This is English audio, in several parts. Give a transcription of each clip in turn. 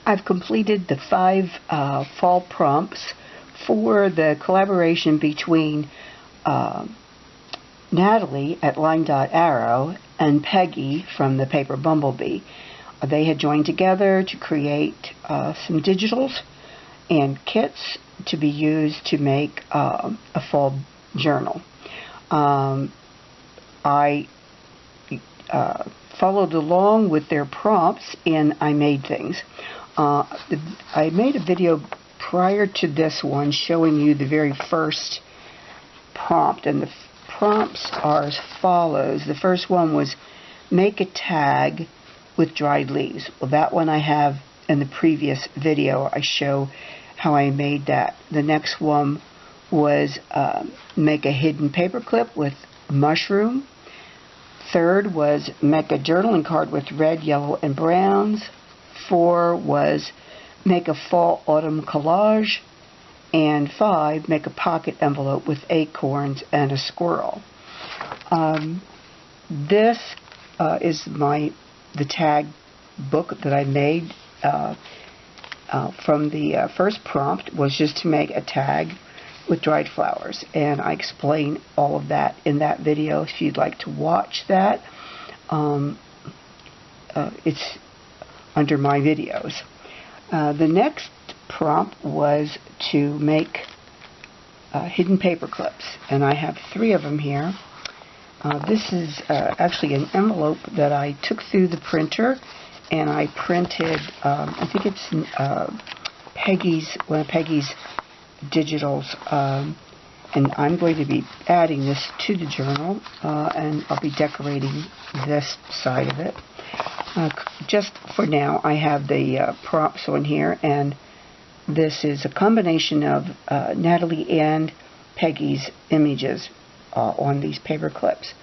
I've completed the 5 fall prompts for the collaboration between Natalie at LineDotArrow and Peggy from the paper Bumblebee. They had joined together to create some digitals and kits to be used to make a fall journal. I followed along with their prompts and I made things. I made a video prior to this one showing you the very first prompt, and the prompts are as follows. The first one was make a tag with dried leaves. Well, that one I have in the previous video. I show how I made that. The next one was make a hidden paperclip with mushroom. Third was make a journaling card with red, yellow, and browns. 4 was make a fall-autumn collage. And 5, make a pocket envelope with acorns and a squirrel. This is the tag book that I made from the first prompt was just to make a tag with dried flowers, and I explain all of that in that video if you'd like to watch that. It's under my videos. The next prompt was to make hidden paper clips, and I have 3 of them here. This is actually an envelope that I took through the printer, and I printed, I think it's one of Peggy's digitals, and I'm going to be adding this to the journal, and I'll be decorating this side of it. Just for now, I have the prompts on here, and this is a combination of Natalie and Peggy's images on these paper clips.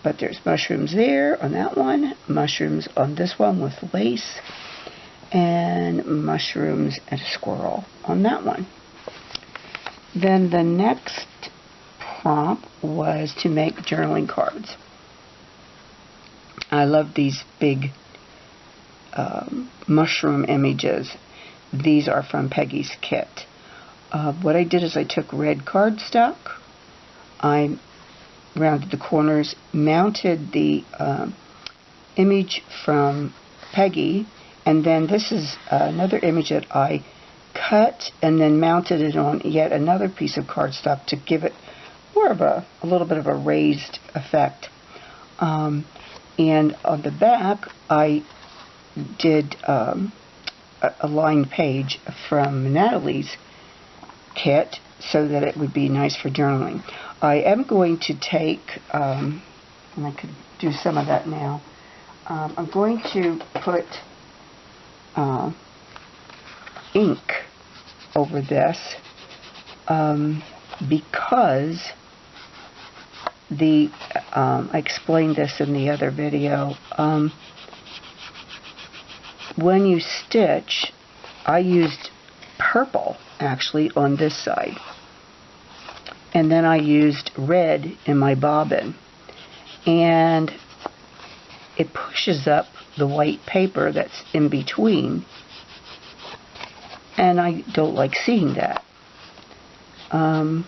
But there's mushrooms there on that one, mushrooms on this one with lace, and mushrooms and a squirrel on that one. Then the next prompt was to make journaling cards. I love these big mushroom images. These are from Peggy's kit. What I did is I took red cardstock, I rounded the corners, mounted the image from Peggy, and then this is another image that I cut and then mounted it on yet another piece of cardstock to give it more of a little bit of a raised effect. And on the back I did a lined page from Natalie's kit so that it would be nice for journaling. I am going to take, and I could do some of that now, I'm going to put ink over this because I explained this in the other video. When you stitch, I used purple actually on this side, and then I used red in my bobbin, and it pushes up the white paper that's in between, and I don't like seeing that. So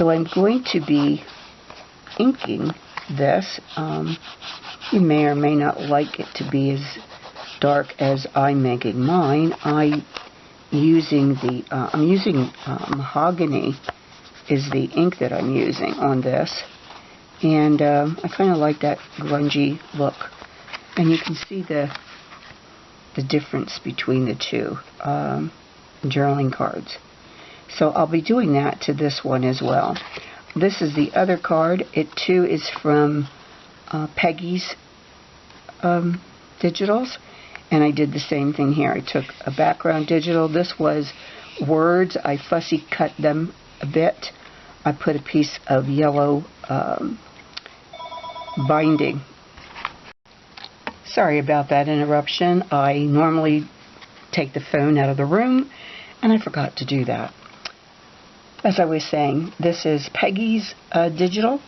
I'm going to be inking this. You may or may not like it to be as dark as I'm making mine. I'm using mahogany is the ink that I'm using on this, and I kind of like that grungy look, and you can see the difference between the two journaling cards. So I'll be doing that to this one as well. This is the other card. It too is from Peggy's digitals, and I did the same thing here. I took a background digital. This was words. I fussy cut them a bit. I put a piece of yellow binding. Sorry about that interruption. I normally take the phone out of the room, and I forgot to do that. As I was saying, this is Peggy's digital.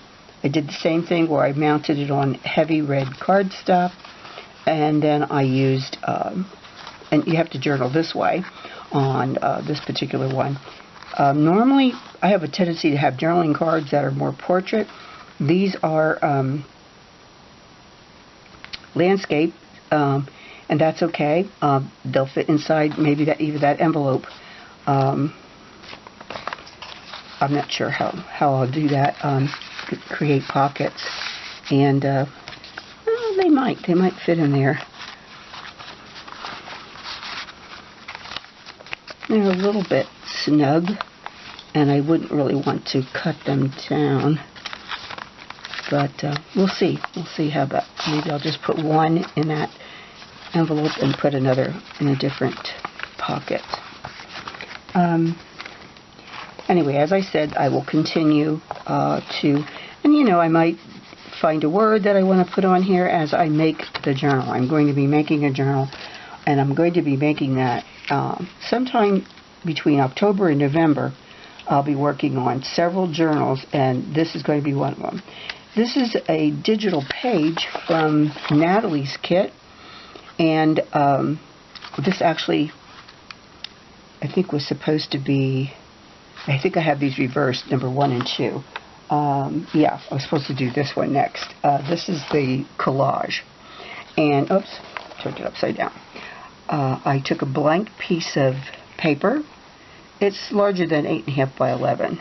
I did the same thing where I mounted it on heavy red cardstock, and then I used, and you have to journal this way on this particular one. Normally, I have a tendency to have journaling cards that are more portrait. These are landscape, and that's okay. They'll fit inside maybe either that envelope. I'm not sure how I'll do that. Create pockets, and they might fit in there. They're a little bit snug, and I wouldn't really want to cut them down. But we'll see. We'll see how about, maybe I'll just put one in that envelope and put another in a different pocket. Anyway, as I said, I will continue and I might find a word that I want to put on here as I make the journal. I'm going to be making a journal, and I'm going to be making that sometime between October and November. I'll be working on several journals, and this is going to be one of them. This is a digital page from Natalie's kit, and this actually, I think, was supposed to be, I think I have these reversed, number 1 and 2. Yeah, I was supposed to do this one next. This is the collage, and, oops, turned it upside down. I took a blank piece of paper. It's larger than 8.5 by 11.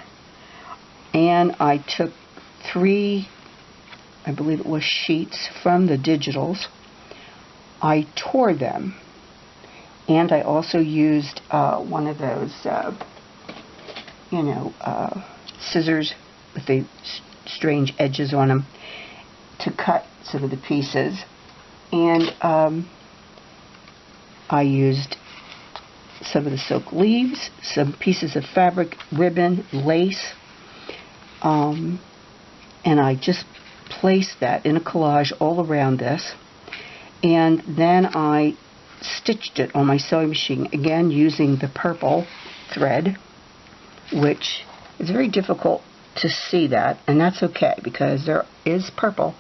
And I took 3, I believe it was, sheets from the digitals. I tore them. And I also used one of those, scissors with the strange edges on them to cut some of the pieces. And I used some of the silk leaves, some pieces of fabric, ribbon, lace, and I just placed that in a collage all around this, and then I stitched it on my sewing machine, again using the purple thread, which is very difficult to see that, and that's okay because there is purple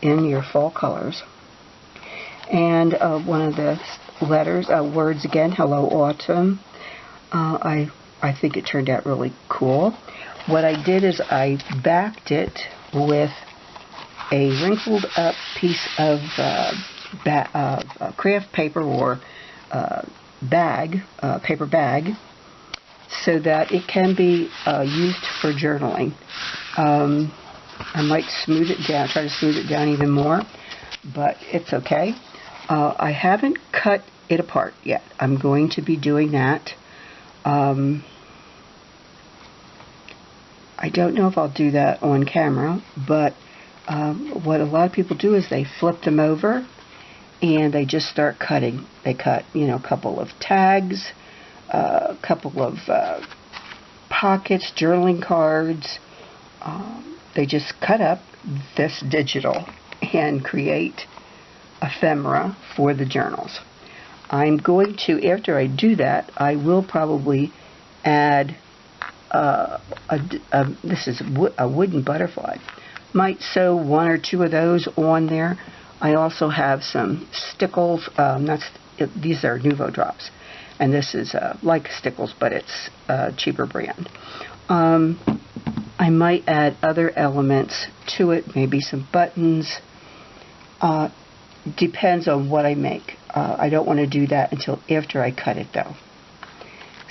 in your fall colors. And one of the words again, hello autumn. I think it turned out really cool. What I did is I backed it with a wrinkled up piece of craft paper or paper bag, so that it can be used for journaling. I might smooth it down, try to smooth it down even more, but it's okay. I haven't cut it apart yet. I'm going to be doing that. I don't know if I'll do that on camera, but what a lot of people do is they flip them over and they just start cutting. They cut, a couple of tags, a couple of pockets, journaling cards. They just cut up this digital and create ephemera for the journals. I'm going to, after I do that, I will probably add this is a wooden butterfly. Might sew 1 or 2 of those on there. I also have some stickles. These are Nuvo drops, and this is like Stickles, but it's a cheaper brand. I might add other elements to it, maybe some buttons. Depends on what I make. I don't want to do that until after I cut it, though.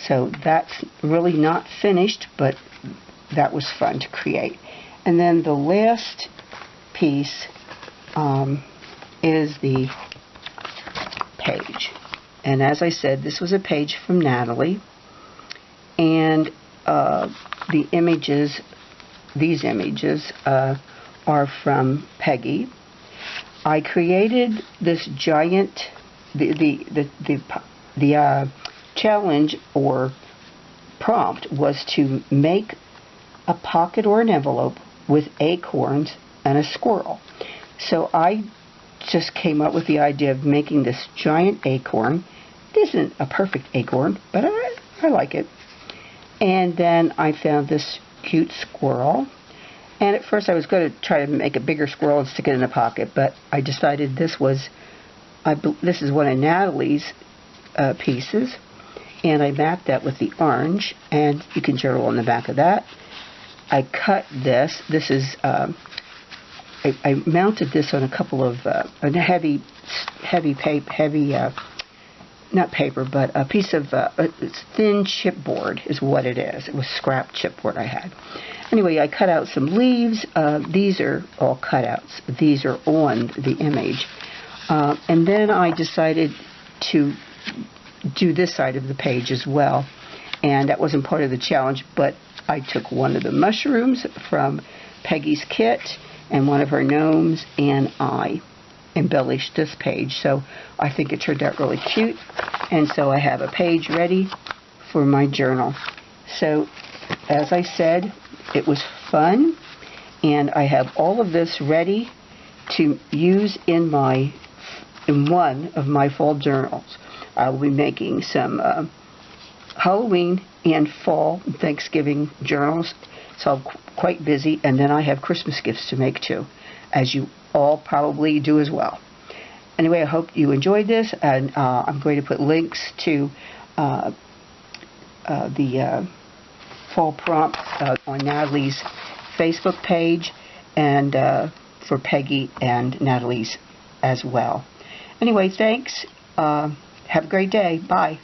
So that's really not finished, but that was fun to create. And then the last piece is the page. And as I said, this was a page from Natalie. And the images, these images, are from Peggy. I created this giant, the challenge or prompt was to make a pocket or an envelope with acorns and a squirrel. So I just came up with the idea of making this giant acorn. It isn't a perfect acorn, but I like it. And then I found this cute squirrel. And at first I was going to try to make a bigger squirrel and stick it in a pocket, but I decided this was This is one of Natalie's pieces, and I mapped that with the orange, and you can journal on the back of that. I cut this. This is I mounted this on a couple of heavy not paper, but a piece of thin chipboard is what it is. It was scrap chipboard I had. Anyway, I cut out some leaves. These are all cutouts. These are on the image. And then I decided to do this side of the page as well. And that wasn't part of the challenge, but I took one of the mushrooms from Peggy's kit and one of her gnomes, and I embellished this page. So I think it turned out really cute, and so I have a page ready for my journal. So as I said, it was fun, and I have all of this ready to use in one of my fall journals. I will be making some Halloween and fall and Thanksgiving journals, so I'm quite busy, and then I have Christmas gifts to make too, as you all probably do as well. Anyway, I hope you enjoyed this, and I'm going to put links to the fall prompt on Natalie's Facebook page, and for Peggy and Natalie's as well. Anyway, thanks. Have a great day. Bye.